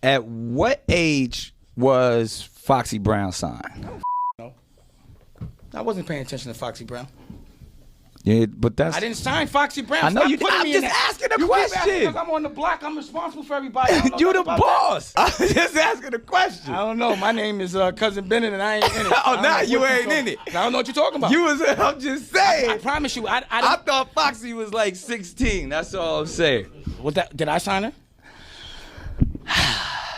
At what age was Foxy Brown signed? No. I wasn't paying attention to Foxy Brown. Yeah, but that's... I didn't sign Foxy Brown. I know Stop you putting I'm me just in that. asking a You question. keep asking because I'm on the block. I'm responsible for everybody. I don't know You the nothing about boss. I'm just asking a question. that. I don't know. My name is Cousin Bennett, and I ain't in it. Oh, now you ain't in it. I don't know what you're talking about. You was... I'm just saying. I promise you. I thought Foxy was like 16. That's all I'm saying. Was that, did I sign her?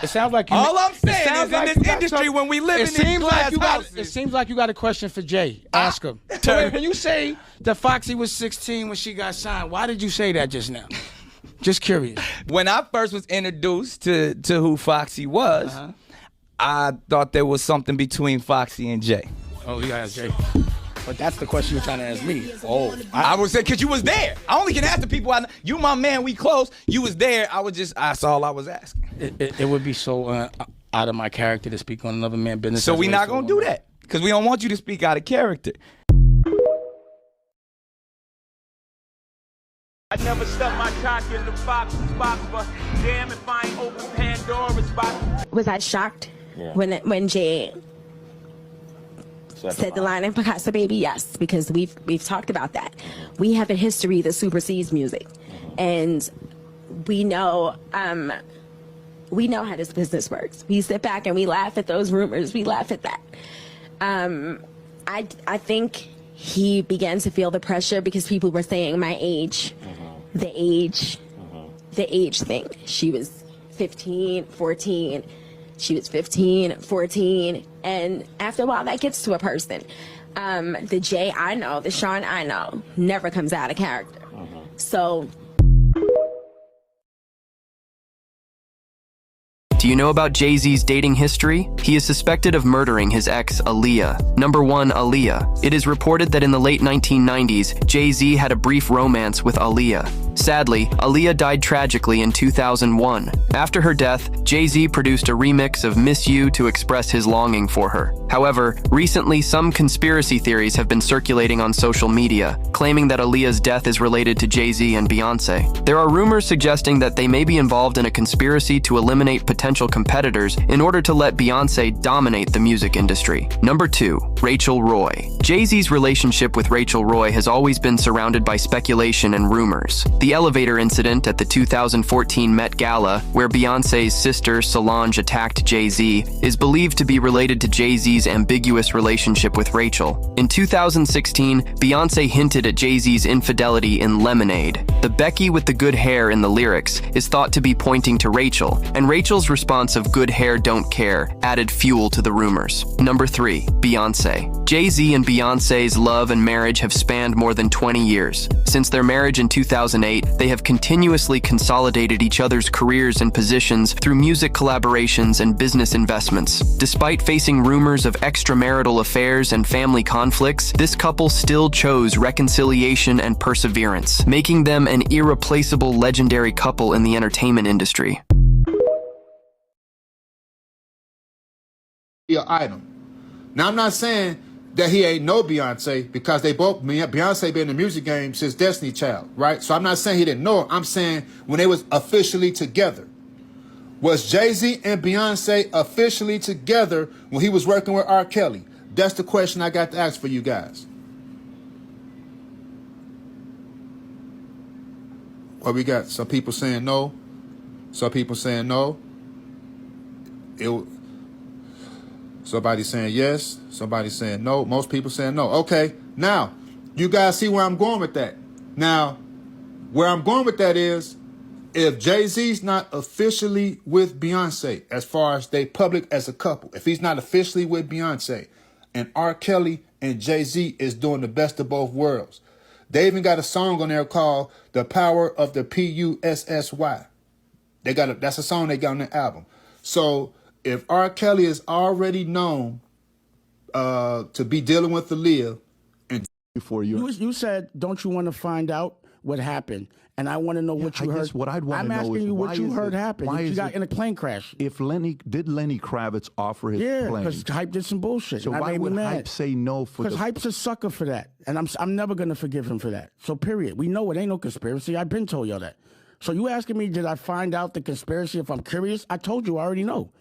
It sounds like you. All I'm saying is like in this industry, when we live in these glass houses. It seems like you got a question for Jay. Ask him. So wait, when you say that Foxy was 16 when she got signed, why did you say that just now? Just curious. When I first was introduced to who Foxy was, I thought there was something between Foxy and Jay. Oh, you asked Jay. But that's the question you're trying to ask me. Oh, I would say because you was there. I only can ask the people. You my man. We close. You was there. That's all I was asking. It would be so out of my character to speak on another man's business. So we not gonna do that because we don't want you to speak out of character. I never stuck my cock in the Fox's box, but damn if I ain't open Pandora's box. Was I shocked when Jay said the line in Picasso Baby? Yes, because we've talked about that. We have a history that supersedes music, and we know how this business works. We sit back and we laugh at those rumors. We laugh at that. I think he began to feel the pressure because people were saying my age, the age thing. She was 15, 14. She was 15, 14, and after a while that gets to a person. The Jay I know, the Sean I know, never comes out of character. So. Do you know about Jay-Z's dating history? He is suspected of murdering his ex, Aaliyah. Number 1, Aaliyah. It is reported that in the late 1990s, Jay-Z had a brief romance with Aaliyah. Sadly, Aaliyah died tragically in 2001. After her death, Jay-Z produced a remix of Miss You to express his longing for her. However, recently some conspiracy theories have been circulating on social media, claiming that Aaliyah's death is related to Jay-Z and Beyoncé. There are rumors suggesting that they may be involved in a conspiracy to eliminate potential competitors in order to let Beyoncé dominate the music industry. Number 2, Rachel Roy. Jay-Z's relationship with Rachel Roy has always been surrounded by speculation and rumors. The elevator incident at the 2014 Met Gala, where Beyoncé's sister Solange attacked Jay-Z, is believed to be related to Jay-Z's ambiguous relationship with Rachel. In 2016, Beyoncé hinted at Jay-Z's infidelity in Lemonade. The Becky with the good hair in the lyrics is thought to be pointing to Rachel, and Rachel's response of "good hair, don't care" added fuel to the rumors. Number 3, Beyoncé. Jay-Z and Beyoncé's love and marriage have spanned more than 20 years. Since their marriage in 2008, they have continuously consolidated each other's careers and positions through music collaborations and business investments. Despite facing rumors of extramarital affairs and family conflicts, this couple still chose reconciliation and perseverance, making them an irreplaceable legendary couple in the entertainment industry. An item. Now, I'm not saying that he ain't no Beyonce, because they both, Beyonce been in the music game since Destiny Child, right? So I'm not saying he didn't know her. I'm saying when they was officially together. Was Jay-Z and Beyonce officially together when he was working with R. Kelly? That's the question I got to ask for you guys. Well, we got some people saying no, some people saying no. Somebody saying yes, somebody saying no, most people saying no. Okay, now, you guys see where I'm going with that. Now, where I'm going with that is, if Jay-Z's not officially with Beyonce, as far as they public as a couple, if he's not officially with Beyonce, and R. Kelly and Jay-Z is doing the best of both worlds, they even got a song on there called "The Power of the Pussy." That's a song they got on the album. So if R. Kelly is already known to be dealing with Aaliyah, and before you said, don't you want to find out what happened? And I want to know what you heard. What I'd want I'm to know asking is you what you heard happen. Why You is got it, in a plane crash. If Lenny Kravitz offer his plane? Because Hype did some bullshit. So why would Hype say no for? Because Hype's a sucker for that, and I'm never gonna forgive him for that. So period. We know it ain't no conspiracy. I've been told y'all that. So you asking me, did I find out the conspiracy if I'm curious? I told you I already know.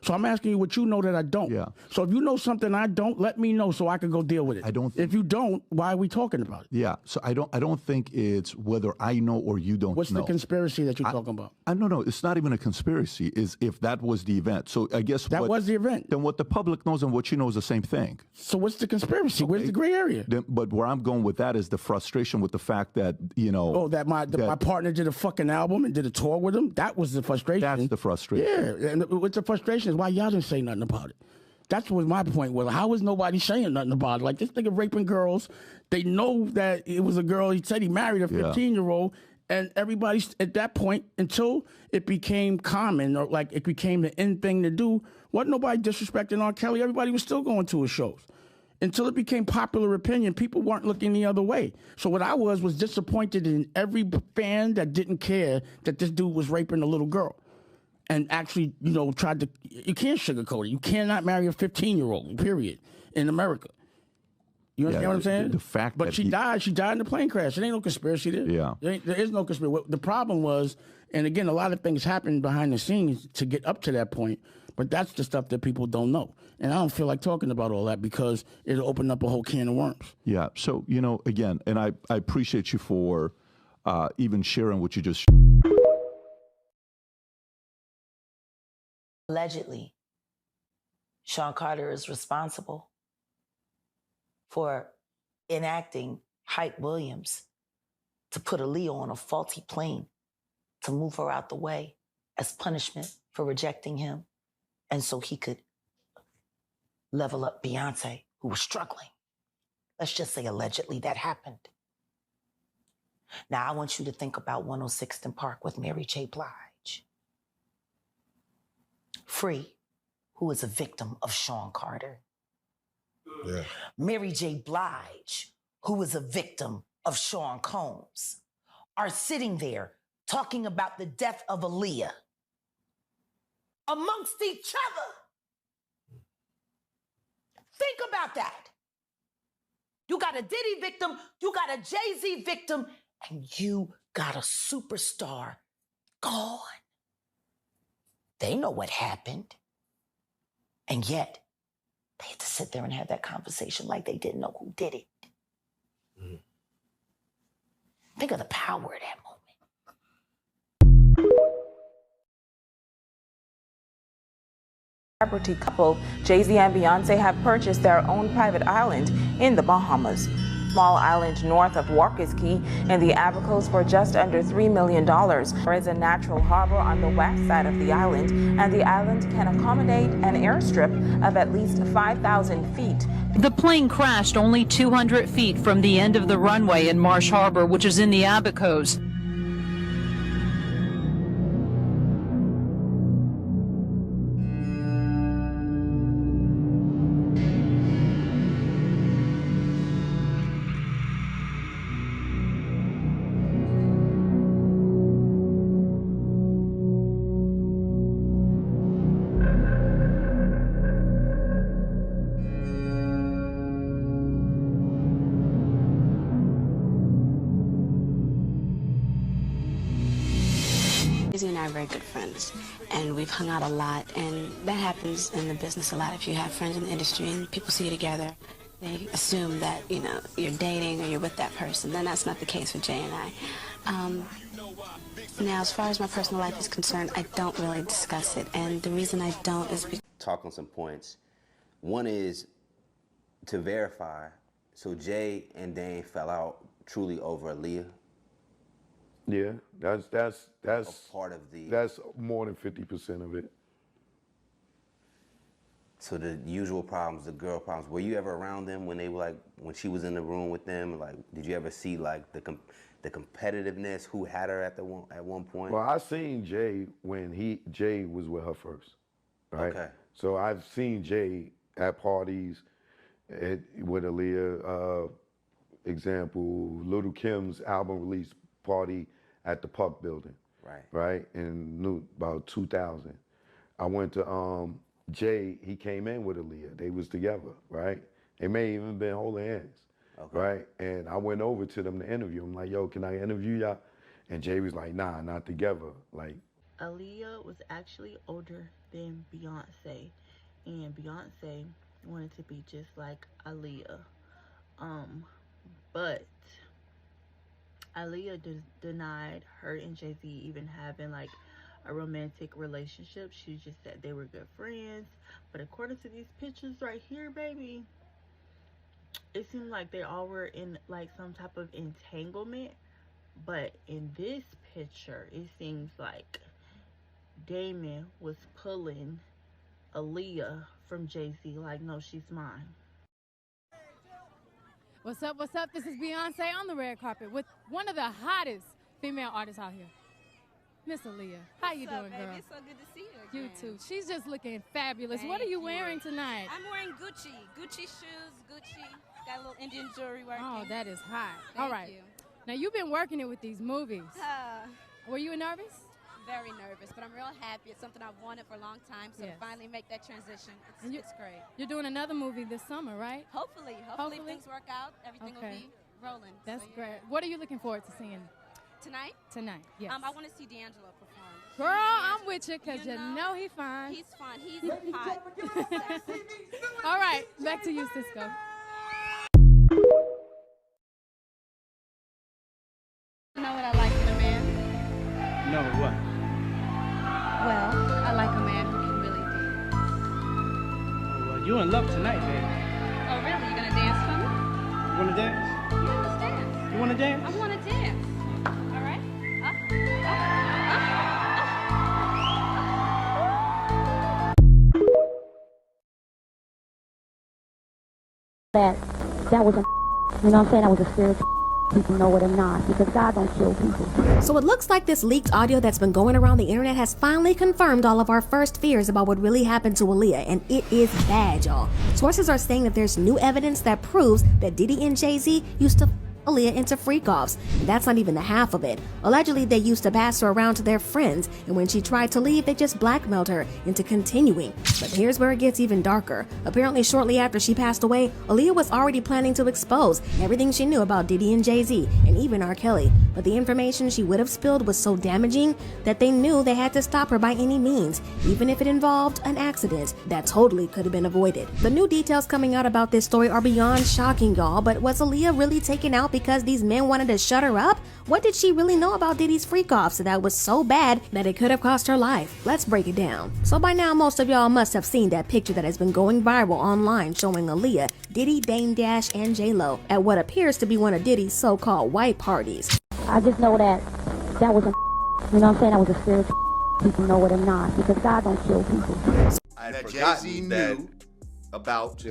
So I'm asking you what you know that I don't. Yeah. So if you know something I don't, let me know so I can go deal with it. I don't. If you don't, why are we talking about it? Yeah. So I don't think it's whether I know or you don't What's know. the conspiracy that you're talking about? No. It's not even a conspiracy. Is if that was the event. So I guess that was the event. Then what the public knows and what you know is the same thing. So what's the conspiracy? Okay. Where's the gray area? But where I'm going with that is the frustration with the fact that that my partner did a fucking album and did a tour with him. That was the frustration. That's the frustration. Yeah, and what's the frustration is why y'all didn't say nothing about it. That's what my point was. How is nobody saying nothing about it? Like, this nigga raping girls. They know that it was a girl. He said he married a 15-year-old. And everybody at that point, until it became common or like it became the in thing to do, wasn't nobody disrespecting R. Kelly. Everybody was still going to his shows. Until it became popular opinion, people weren't looking the other way. So what I was disappointed in every fan that didn't care that this dude was raping a little girl. And actually, tried to, you can't sugarcoat it. You cannot marry a 15-year-old, period, in America. You understand what I'm saying? The fact but that she died in the plane crash. It ain't no conspiracy there. Yeah. There is no conspiracy. The problem was, and again, a lot of things happened behind the scenes to get up to that point, but that's the stuff that people don't know. And I don't feel like talking about all that because it'll open up a whole can of worms. Yeah. So, again, and I appreciate you for even sharing what you just Allegedly, Sean Carter is responsible for enacting Hype Williams to put Aaliyah on a faulty plane to move her out the way as punishment for rejecting him, and so he could level up Beyoncé, who was struggling. Let's just say allegedly that happened. Now I want you to think about 106th and Park with Mary J. Blige. Free, who is a victim of Sean Carter. Yeah. Mary J. Blige, who is a victim of Sean Combs, are sitting there talking about the death of Aaliyah amongst each other. Think about that. You got a Diddy victim, you got a Jay-Z victim, and you got a superstar gone. They know what happened. And yet, they had to sit there and have that conversation like they didn't know who did it. Mm-hmm. Think of the power of that moment. Celebrity couple Jay-Z and Beyoncé have purchased their own private island in the Bahamas. Small island north of Walker's Key in the Abacos for just under $3 million. There is a natural harbor on the west side of the island, and the island can accommodate an airstrip of at least 5,000 feet. The plane crashed only 200 feet from the end of the runway in Marsh Harbor, which is in the Abacos. Jay-Z and I are very good friends, and we've hung out a lot, and that happens in the business a lot. If you have friends in the industry and people see you together, they assume that, you're dating or you're with that person. Then that's not the case with Jay and I. Now, as far as my personal life is concerned, I don't really discuss it, and the reason I don't is because... Talk on some points. One is to verify, so Jay and Dane fell out truly over Aaliyah. Yeah, that's a part of the. That's more than 50% of it. So the usual problems, the girl problems. Were you ever around them when they were when she was in the room with them? Did you ever see the competitiveness? Who had her at one point? Well, I seen Jay when Jay was with her first, right? Okay. So I've seen Jay at parties with Aaliyah. Example, Little Kim's album release party at the Puck Building, right, in about 2000. I went to Jay. He came in with Aaliyah. They was together, right? They may even been holding hands, right? And I went over to them to interview. I'm like, yo, can I interview y'all? And Jay was like, nah, not together. Like, Aaliyah was actually older than Beyoncé, and Beyoncé wanted to be just like Aaliyah. But Aaliyah denied her and Jay-Z even having like a romantic relationship. She just said they were good friends. But according to these pictures right here, baby, it seemed like they all were in like some type of entanglement. But in this picture, it seems like Damon was pulling Aaliyah from Jay-Z, like, no, she's mine. What's up, what's up? This is Beyoncé on the red carpet with one of the hottest female artists out here, Miss Aaliyah. How you doing, girl? It's so good to see you again. You too. She's just looking fabulous. What are you wearing tonight? I'm wearing Gucci. Gucci shoes, Gucci. Got a little Indian jewelry working. Oh, that is hot. Thank All right. you. Now, you've been working it with these movies. Were you nervous? Very nervous, but I'm real happy. It's something I've wanted for a long time, so Yes. to finally make that transition, it's great. You're doing another movie this summer, right? Hopefully if things work out, everything will be rolling. That's So, yeah. great. What are you looking forward to seeing? Tonight? Tonight, yes. I want to see D'Angelo perform. Girl, I'm with you because you know he's fine. He's fun. He's hot. All right, back to you, Cisco. You know what I like in a man? No, what? Well, I like a man who can really dance. Oh, well, you in love tonight, baby. Oh, really? You gonna dance for me? You want to dance? Yeah, let's dance. You want to dance? I want to dance. All right? That was a, you know what I'm saying? That was a spiritual. People know what I'm not, because God don't kill people. So it looks like this leaked audio that's been going around the internet has finally confirmed all of our first fears about what really happened to Aaliyah, and it is bad, y'all. Sources are saying that there's new evidence that proves that Diddy and Jay-Z used to Aaliyah into freak-offs. That's not even the half of it. Allegedly, they used to pass her around to their friends, and when she tried to leave, they just blackmailed her into continuing. But here's where it gets even darker. Apparently, shortly after she passed away, Aaliyah was already planning to expose everything she knew about Diddy and Jay-Z, and even R. Kelly. But the information she would have spilled was so damaging that they knew they had to stop her by any means, even if it involved an accident that totally could have been avoided. The new details coming out about this story are beyond shocking, y'all, but was Aaliyah really taken out because these men wanted to shut her up? What did she really know about Diddy's freak-offs that was so bad that it could have cost her life? Let's break it down. So by now, most of y'all must have seen that picture that has been going viral online showing Aaliyah, Diddy, Dame Dash, and J-Lo at what appears to be one of Diddy's so-called white parties. I just know that was a, you know what I'm saying? That was a spiritual. People know what I'm not, because God don't kill people. That Jay-Z knew about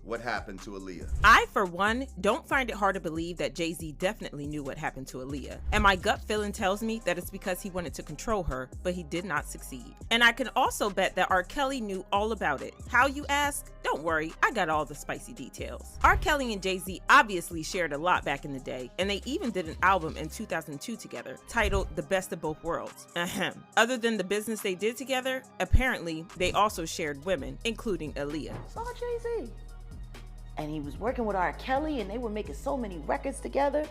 what happened to Aaliyah. I, for one, don't find it hard to believe that Jay-Z definitely knew what happened to Aaliyah. And my gut feeling tells me that it's because he wanted to control her, but he did not succeed. And I can also bet that R. Kelly knew all about it. How, you ask? Don't worry, I got all the spicy details. R. Kelly and Jay-Z obviously shared a lot back in the day, and they even did an album in 2002 together, titled The Best of Both Worlds. Ahem. Other than the business they did together, apparently they also shared women, including Aaliyah. Saw Jay-Z. And he was working with R. Kelly, and they were making so many records together.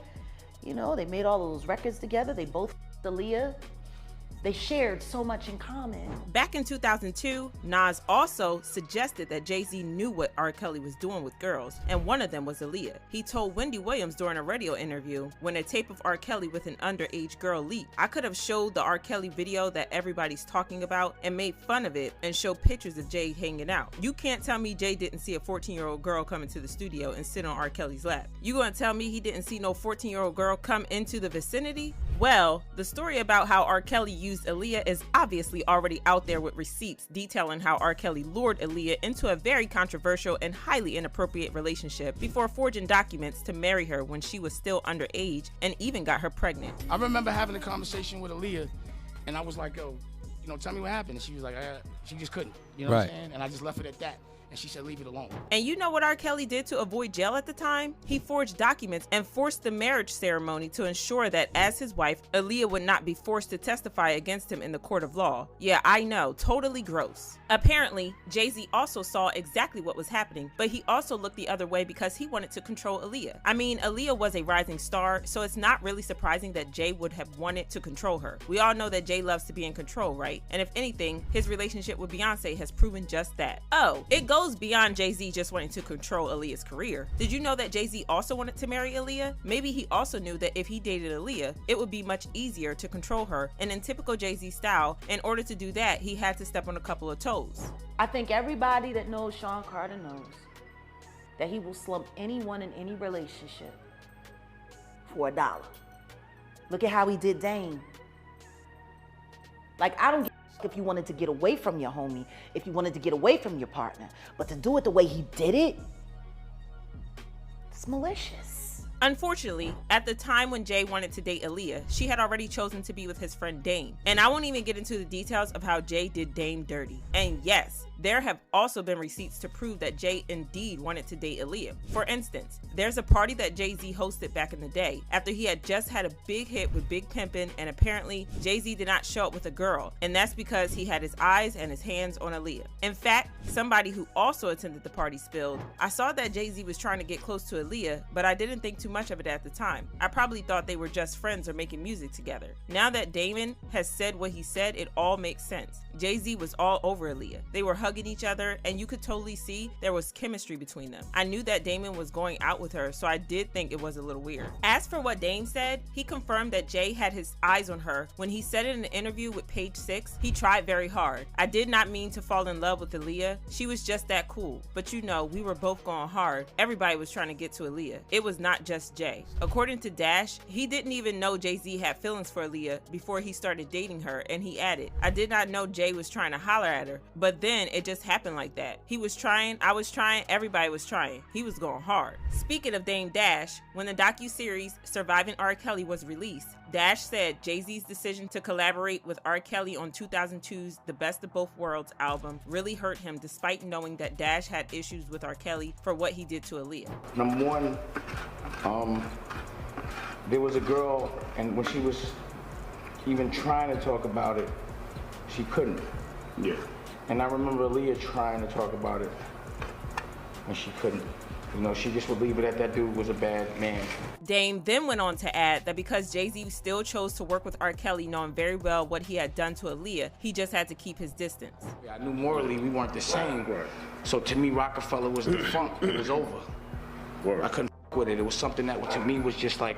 You know, they made all those records together. They both Aaliyah. They shared so much in common. Back in 2002, Nas also suggested that Jay-Z knew what R. Kelly was doing with girls, and one of them was Aaliyah. He told Wendy Williams during a radio interview, when a tape of R. Kelly with an underage girl leaked, I could have showed the R. Kelly video that everybody's talking about and made fun of it and show pictures of Jay hanging out. You can't tell me Jay didn't see a 14-year-old girl come into the studio and sit on R. Kelly's lap. You gonna tell me he didn't see no 14-year-old girl come into the vicinity? Well, the story about how R. Kelly used Aaliyah is obviously already out there with receipts detailing how R. Kelly lured Aaliyah into a very controversial and highly inappropriate relationship before forging documents to marry her when she was still underage and even got her pregnant. I remember having a conversation with Aaliyah, and I was like, yo, you know, tell me what happened. And she was like, she just couldn't, you know what I'm saying? And I just left it at that. And she said, leave it alone. And you know what R. Kelly did to avoid jail at the time? He forged documents and forced the marriage ceremony to ensure that as his wife, Aaliyah would not be forced to testify against him in the court of law. Yeah, I know, totally gross. Apparently, Jay-Z also saw exactly what was happening, but he also looked the other way because he wanted to control Aaliyah. I mean, Aaliyah was a rising star, so it's not really surprising that Jay would have wanted to control her. We all know that Jay loves to be in control, right? And if anything, his relationship with Beyoncé has proven just that. Oh, it goes beyond Jay-Z just wanting to control Aaliyah's career. Did you know that Jay-Z also wanted to marry Aaliyah? Maybe he also knew that if he dated Aaliyah, it would be much easier to control her, and in typical Jay-Z style, in order to do that, he had to step on a couple of toes. I think everybody that knows Sean Carter knows that he will slump anyone in any relationship for $1. Look at how he did Dame. Like, I don't if you wanted to get away from your homie, if you wanted to get away from your partner, but to do it the way he did it, it's malicious. Unfortunately, at the time when Jay wanted to date Aaliyah, she had already chosen to be with his friend Dame. And I won't even get into the details of how Jay did Dame dirty. And yes, there have also been receipts to prove that Jay indeed wanted to date Aaliyah. For instance, there's a party that Jay-Z hosted back in the day after he had just had a big hit with Big Pimpin', and apparently Jay-Z did not show up with a girl, and that's because he had his eyes and his hands on Aaliyah. In fact, somebody who also attended the party spilled, I saw that Jay-Z was trying to get close to Aaliyah, but I didn't think too much of it at the time. I probably thought they were just friends or making music together. Now that Damon has said what he said, it all makes sense. Jay-Z was all over Aaliyah. They were hugging each other, and you could totally see there was chemistry between them. I knew that Damon was going out with her, so I did think it was a little weird. As for what Dame said, he confirmed that Jay had his eyes on her. When he said it in an interview with Page 6, he tried very hard. I did not mean to fall in love with Aaliyah. She was just that cool. But you know, we were both going hard. Everybody was trying to get to Aaliyah. It was not just Jay. According to Dash, he didn't even know Jay-Z had feelings for Aaliyah before he started dating her, and he added, I did not know Jay was trying to holler at her, but then it just happened like that. He was trying, I was trying, everybody was trying. He was going hard. Speaking of Dame Dash, when the docuseries Surviving R. Kelly was released, Dash said Jay-Z's decision to collaborate with R. Kelly on 2002's The Best of Both Worlds album really hurt him, despite knowing that Dash had issues with R. Kelly for what he did to Aaliyah. Number one, there was a girl, and when she was even trying to talk about it, she couldn't. Yeah. And I remember Aaliyah trying to talk about it, and she couldn't. You know, she just would leave it at that dude was a bad man. Dame then went on to add that because Jay-Z still chose to work with R. Kelly, knowing very well what he had done to Aaliyah, he just had to keep his distance. I knew morally we weren't the same. So to me, Rockefeller was defunct. It was over. I couldn't f with it. It was something that to me was just like,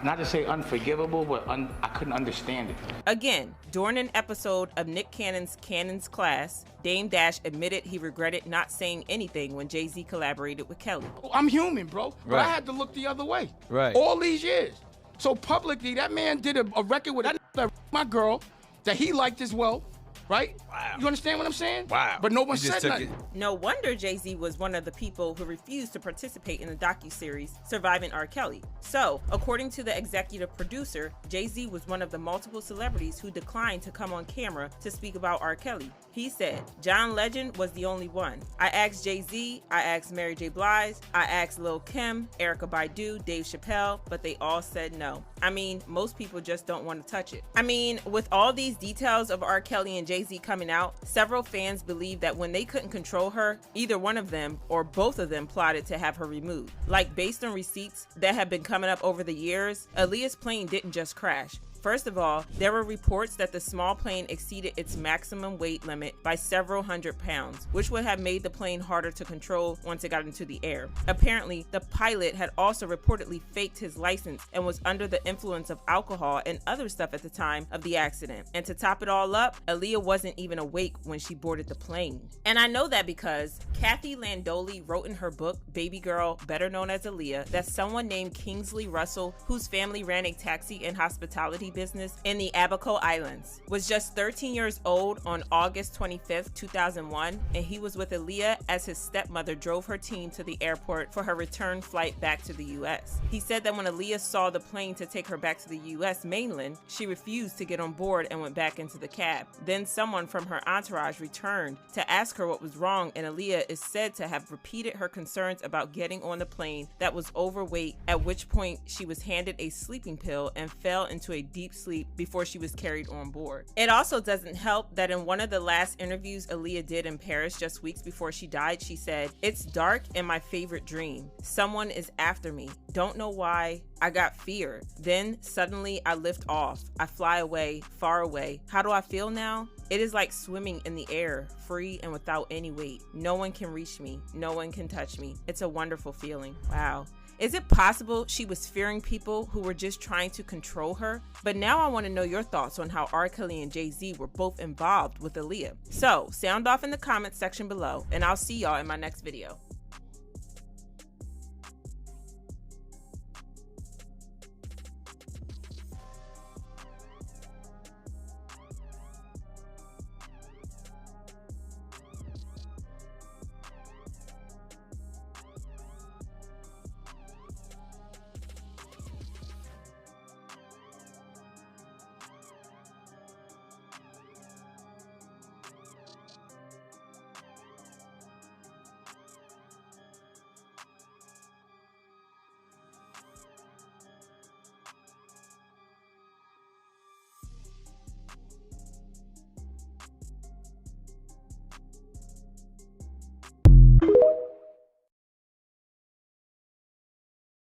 not to say unforgivable, but I couldn't understand it. Again, during an episode of Nick Cannon's Class, Dame Dash admitted he regretted not saying anything when Jay-Z collaborated with Kelly. I'm human, bro. But Right. I had to look the other way. Right. All these years. So publicly, that man did a record with that my girl that he liked as well. Right? Wow. You understand what I'm saying? Wow. But no one You just said took nothing. No wonder Jay-Z was one of the people who refused to participate in the docuseries Surviving R. Kelly. So, according to the executive producer, Jay-Z was one of the multiple celebrities who declined to come on camera to speak about R. Kelly. He said, John Legend was the only one. I asked Jay-Z, I asked Mary J. Blige, I asked Lil' Kim, Erykah Badu, Dave Chappelle, but they all said no. I mean, most people just don't want to touch it. I mean, with all these details of R. Kelly and Jay-Z coming out, several fans believe that when they couldn't control her, either one of them or both of them plotted to have her removed. Like, based on receipts that have been coming up over the years, Aaliyah's plane didn't just crash. First of all, there were reports that the small plane exceeded its maximum weight limit by several hundred pounds, which would have made the plane harder to control once it got into the air. Apparently, the pilot had also reportedly faked his license and was under the influence of alcohol and other stuff at the time of the accident. And to top it all up, Aaliyah wasn't even awake when she boarded the plane. And I know that because Kathy Landoli wrote in her book, Baby Girl, better known as Aaliyah, that someone named Kingsley Russell, whose family ran a taxi and hospitality business in the Abaco Islands, was just 13 years old on August 25th, 2001, and he was with Aaliyah as his stepmother drove her team to the airport for her return flight back to the U.S. He said that when Aaliyah saw the plane to take her back to the U.S. mainland, she refused to get on board and went back into the cab. Then someone from her entourage returned to ask her what was wrong, and Aaliyah is said to have repeated her concerns about getting on the plane that was overweight, at which point she was handed a sleeping pill and fell into a deep sleep before she was carried on board. It also doesn't help that in one of the last interviews Aaliyah did in Paris just weeks before she died, she said, "It's dark and my favorite dream. Someone is after me. Don't know why. I got fear. Then suddenly I lift off. I fly away, far away. How do I feel now? It is like swimming in the air, free and without any weight. No one can reach me. No one can touch me. It's a wonderful feeling." Wow. Is it possible she was fearing people who were just trying to control her? But now I want to know your thoughts on how R. Kelly and Jay-Z were both involved with Aaliyah. So sound off in the comments section below, and I'll see y'all in my next video.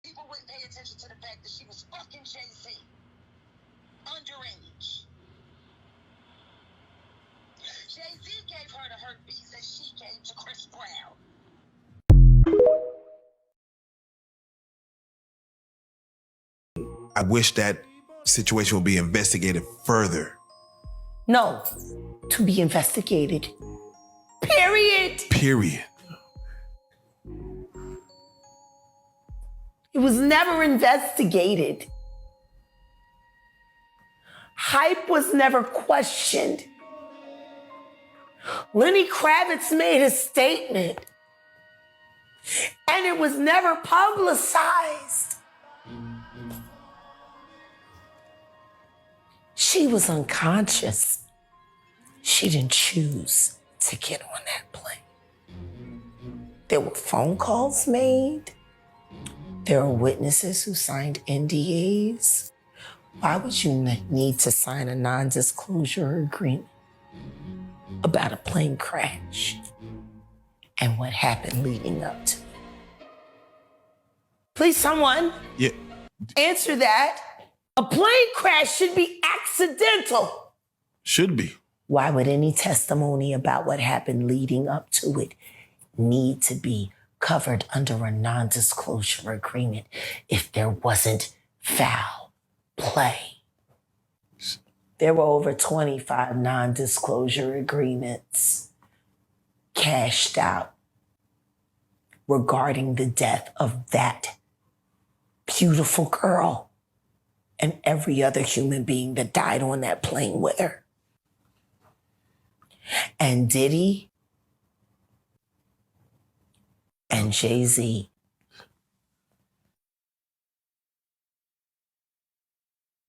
People wouldn't pay attention to the fact that she was fucking Jay-Z. Underage. Jay-Z gave her the herpes that she gave to Chris Brown. I wish that situation would be investigated further. No, to be investigated. Period. Period. It was never investigated. Hype was never questioned. Lenny Kravitz made a statement, and it was never publicized. She was unconscious. She didn't choose to get on that plane. There were phone calls made. There are witnesses who signed NDAs. Why would you need to sign a non-disclosure agreement about a plane crash and what happened leading up to it? Please, someone answer that. A plane crash should be accidental. Should be. Why would any testimony about what happened leading up to it need to be covered under a non-disclosure agreement if there wasn't foul play? There were over 25 non-disclosure agreements cashed out regarding the death of that beautiful girl and every other human being that died on that plane with her. And Diddy and Jay-Z